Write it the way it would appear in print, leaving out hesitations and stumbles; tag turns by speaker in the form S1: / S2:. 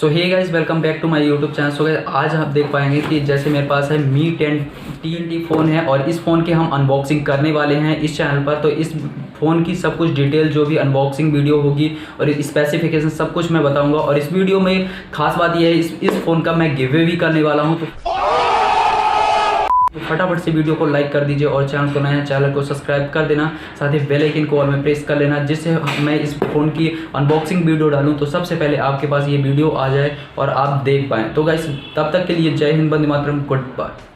S1: So hey guys, welcome back to my YouTube channel. So guys, आज आप देख पाएंगे कि जैसे मेरे पास है मी 10 TNT फ़ोन है और इस फ़ोन की हम अनबॉक्सिंग करने वाले हैं इस चैनल पर। तो इस फ़ोन की सब कुछ डिटेल जो भी अनबॉक्सिंग वीडियो होगी और स्पेसिफिकेशन सब कुछ मैं बताऊंगा। और इस वीडियो में खास बात यह है, इस फ़ोन का मैं गिव अवे भी करने वाला हूँ। तो फटाफट से वीडियो को लाइक कर दीजिए और चैनल को नया है चैनल को सब्सक्राइब कर देना, साथ ही बेल आइकन को ऑल में प्रेस कर लेना, जिससे मैं इस फ़ोन की अनबॉक्सिंग वीडियो डालूं तो सबसे पहले आपके पास ये वीडियो आ जाए और आप देख पाएँ। तो गाइस, तब तक के लिए जय हिंद, वंदे मातरम, गुड बाय।